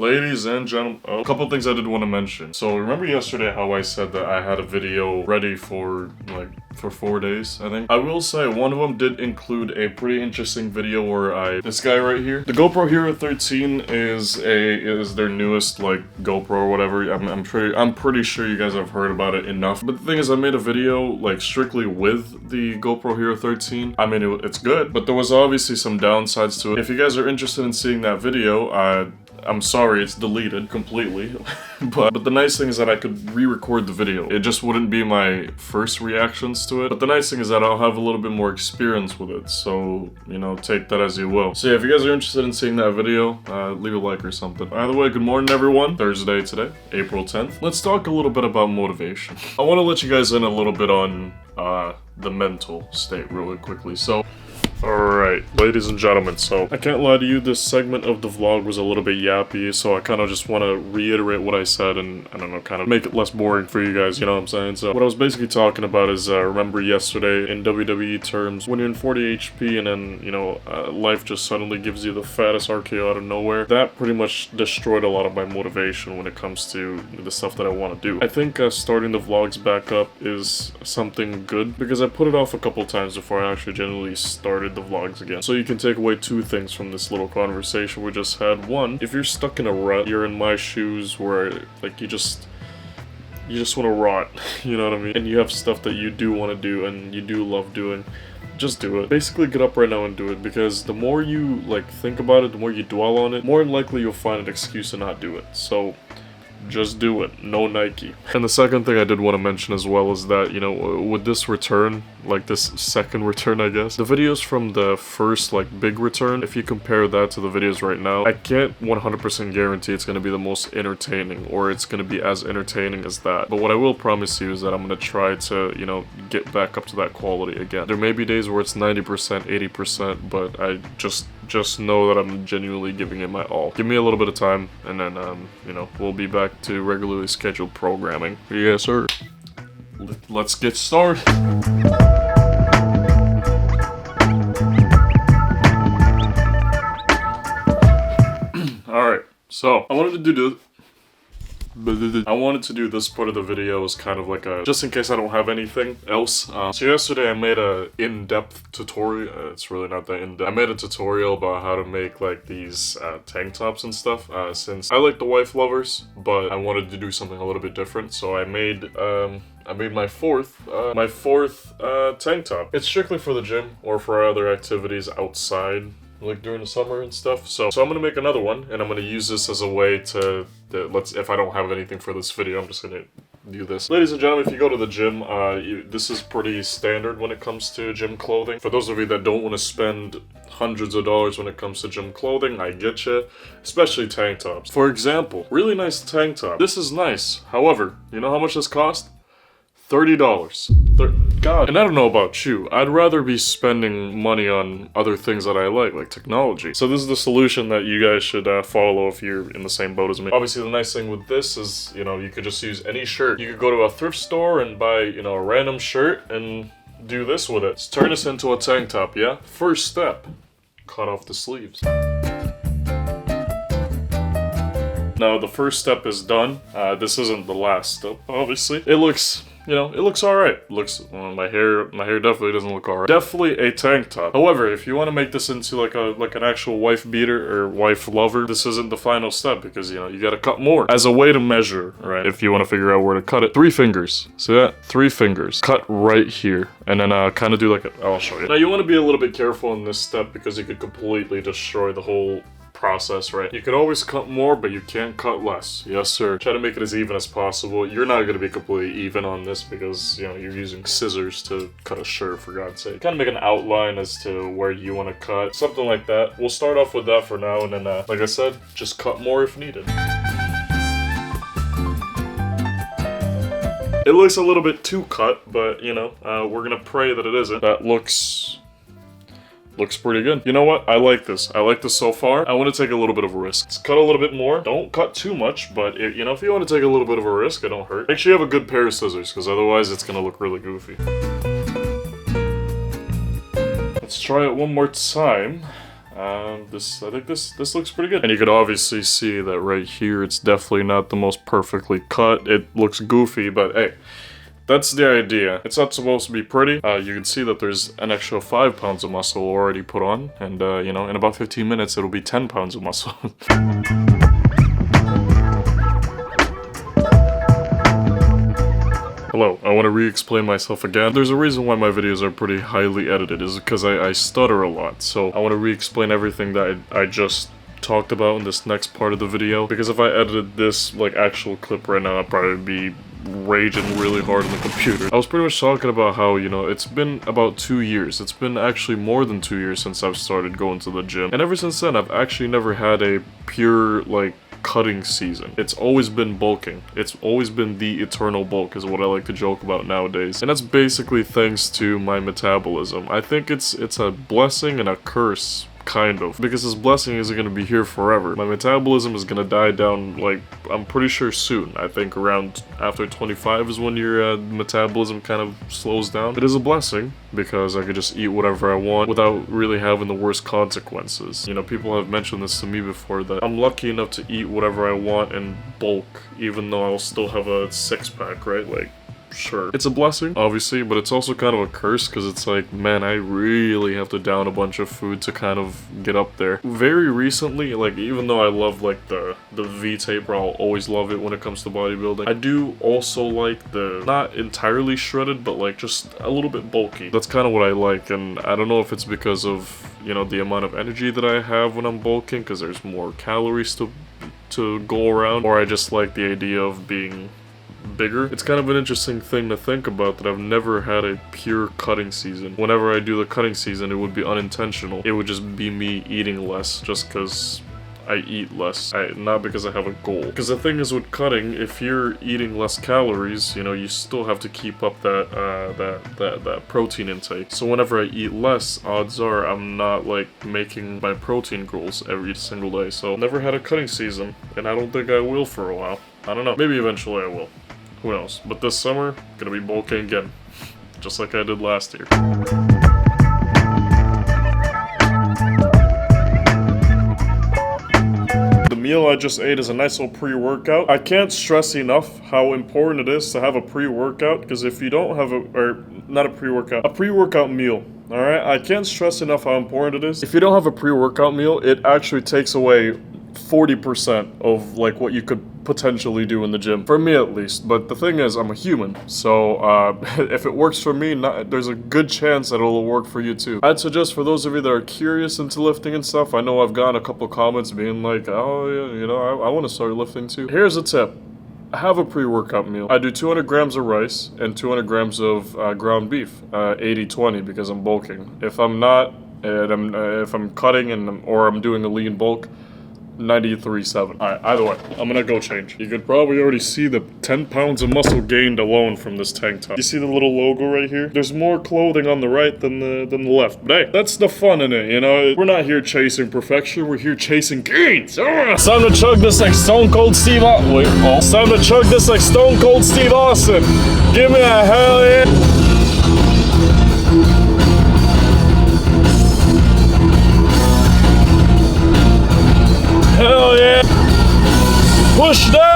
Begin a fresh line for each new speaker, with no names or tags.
Ladies and gentlemen, a couple things I did want to mention. So remember yesterday how I said that I had a video ready for 4 days, I think? I will say one of them did include a pretty interesting video where this guy right here, the GoPro Hero 13 is their newest like GoPro or whatever. I'm pretty sure you guys have heard about it enough. But the thing is, I made a video like strictly with the GoPro Hero 13. I mean, it's good, but there was obviously some downsides to it. If you guys are interested in seeing that video, I'm sorry, it's deleted completely. but the nice thing is that I could re-record the video. It just wouldn't be my first reactions to it. But the nice thing is that I'll have a little bit more experience with it. So, you know, take that as you will. So yeah, if you guys are interested in seeing that video, leave a like or something. Either way, good morning everyone. Thursday today, April 10th. Let's talk a little bit about motivation. I want to let you guys in a little bit on the mental state really quickly. So, alright, ladies and gentlemen, so I can't lie to you, this segment of the vlog was a little bit yappy, so I kind of just want to reiterate what I said and, I don't know, kind of make it less boring for you guys, you know what I'm saying? So what I was basically talking about is, remember yesterday, in WWE terms, when you're in 40 HP and then, you know, life just suddenly gives you the fattest RKO out of nowhere, that pretty much destroyed a lot of my motivation when it comes to the stuff that I want to do. I think starting the vlogs back up is something good, because I put it off a couple times before I actually genuinely started the vlogs again. So you can take away two things from this little conversation we just had. One, if you're stuck in a rut, you're in my shoes where like you just want to rot, you know what I mean? And you have stuff that you do want to do and you do love doing, just do it. Basically get up right now and do it, because the more you like think about it, the more you dwell on it, more than likely you'll find an excuse to not do it. So just do it. No Nike. And the second thing I did want to mention as well is that, you know, with this return, like this second return, I guess, the videos from the first, like, big return, if you compare that to the videos right now, I can't 100% guarantee it's going to be the most entertaining, or it's going to be as entertaining as that. But what I will promise you is that I'm going to try to, you know, get back up to that quality again. There may be days where it's 90%, 80%, but I just know that I'm genuinely giving it my all. Give me a little bit of time, and then, you know, we'll be back to regularly scheduled programming. Yes, sir. Let's get started. Alright, so I wanted to do this part of the video as kind of like a, just in case I don't have anything else. So yesterday I made a in-depth tutorial. It's really not that in-depth. I made a tutorial about how to make like these tank tops and stuff, since I like the wife lovers, but I wanted to do something a little bit different. So I made my fourth tank top. It's strictly for the gym or for other activities outside, like during the summer and stuff. So I'm gonna make another one, and I'm gonna use this as a way to if I don't have anything for this video, I'm just gonna do this. Ladies and gentlemen, if you go to the gym, this is pretty standard when it comes to gym clothing. For those of you that don't want to spend hundreds of dollars when it comes to gym clothing, I get you, especially tank tops. For example, really nice tank top. This is nice. However, you know how much this cost? $30. God. And I don't know about you, I'd rather be spending money on other things that I like technology. So this is the solution that you guys should follow if you're in the same boat as me. Obviously, the nice thing with this is, you know, you could just use any shirt. You could go to a thrift store and buy, you know, a random shirt and do this with it. Let's turn this into a tank top, yeah? First step, cut off the sleeves. Now, the first step is done. This isn't the last step, obviously. It looks, you know, it looks alright. My hair definitely doesn't look alright. Definitely a tank top. However, if you want to make this into like an actual wife beater or wife lover, this isn't the final step, because, you know, you gotta cut more. As a way to measure, right, if you want to figure out where to cut it, 3 fingers. See that? 3 fingers. Cut right here. And then kind of do like I'll show you. Now, you want to be a little bit careful in this step, because you could completely destroy the whole process, right? You could always cut more, but you can't cut less. Yes, sir. Try to make it as even as possible. You're not going to be completely even on this, because, you know, you're using scissors to cut a shirt, for God's sake. Kind of make an outline as to where you want to cut. Something like that. We'll start off with that for now, and then, like I said, just cut more if needed. It looks a little bit too cut, but, you know, we're going to pray that it isn't. That looks pretty good. You know what? I like this. I like this so far. I want to take a little bit of a risk. Let's cut a little bit more. Don't cut too much, but you know, if you want to take a little bit of a risk, it don't hurt. Make sure you have a good pair of scissors, because otherwise it's gonna look really goofy. Let's try it one more time. I think this looks pretty good. And you could obviously see that right here, it's definitely not the most perfectly cut. It looks goofy, but hey, that's the idea. It's not supposed to be pretty. You can see that there's an extra 5 pounds of muscle already put on, and you know, in about 15 minutes, it'll be 10 pounds of muscle. Hello, I want to re-explain myself again. There's a reason why my videos are pretty highly edited, is because I stutter a lot, so I want to re-explain everything that I just talked about in this next part of the video, because if I edited this, like, actual clip right now, I'd probably be raging really hard on the computer. I was pretty much talking about how, you know, it's been about 2 years. It's been actually more than 2 years since I've started going to the gym, and ever since then, I've actually never had a pure, like, cutting season. It's always been bulking. It's always been the eternal bulk is what I like to joke about nowadays. And that's basically thanks to my metabolism. I think it's a blessing and a curse, kind of, because this blessing isn't going to be here forever. My metabolism is going to die down, like, I'm pretty sure soon. I think around after 25 is when your metabolism kind of slows down. It is a blessing because I could just eat whatever I want without really having the worst consequences. You know, people have mentioned this to me before, that I'm lucky enough to eat whatever I want in bulk, even though I'll still have a six-pack, right? Like, sure. It's a blessing, obviously, but it's also kind of a curse, because it's like, man, I really have to down a bunch of food to kind of get up there. Very recently, like, even though I love, like, the V-taper, I'll always love it when it comes to bodybuilding, I do also like the, not entirely shredded, but, like, just a little bit bulky. That's kind of what I like, and I don't know if it's because of, you know, the amount of energy that I have when I'm bulking, because there's more calories to go around, or I just like the idea of being bigger. It's kind of an interesting thing to think about, that I've never had a pure cutting season. Whenever I do the cutting season, it would be unintentional. It would just be me eating less, just because I eat less, not because I have a goal. Because the thing is with cutting, if you're eating less calories, you know, you still have to keep up that protein intake. So whenever I eat less, odds are I'm not, like, making my protein goals every single day. So never had a cutting season, and I don't think I will for a while. I don't know. Maybe eventually I will. Who knows? But this summer, gonna be bulking again. Just like I did last year. The meal I just ate is a nice little pre-workout. I can't stress enough how important it is to have a pre-workout, because if you don't have not a pre-workout meal. Alright? I can't stress enough how important it is. If you don't have a pre-workout meal, it actually takes away 40% of, like, what you could potentially do in the gym. For me, at least. But the thing is, I'm a human. So, if it works for me, there's a good chance that it'll work for you too. I'd suggest for those of you that are curious into lifting and stuff, I know I've gotten a couple comments being like, oh, yeah, you know, I want to start lifting too. Here's a tip. Have a pre-workout meal. I do 200 grams of rice and 200 grams of ground beef, 80-20, because I'm bulking. If I'm not, and if I'm cutting or I'm doing a lean bulk, 93.7. Alright, either way, I'm gonna go change. You could probably already see the 10 pounds of muscle gained alone from this tank top. You see the little logo right here? There's more clothing on the right than the left. But hey, that's the fun in it, you know? We're not here chasing perfection, we're here chasing gains! It's time to chug this like Stone Cold Steve Austin. Wait, oh. It's time to chug this like Stone Cold Steve Austin. Give me a hell yeah! Hell yeah! Push that!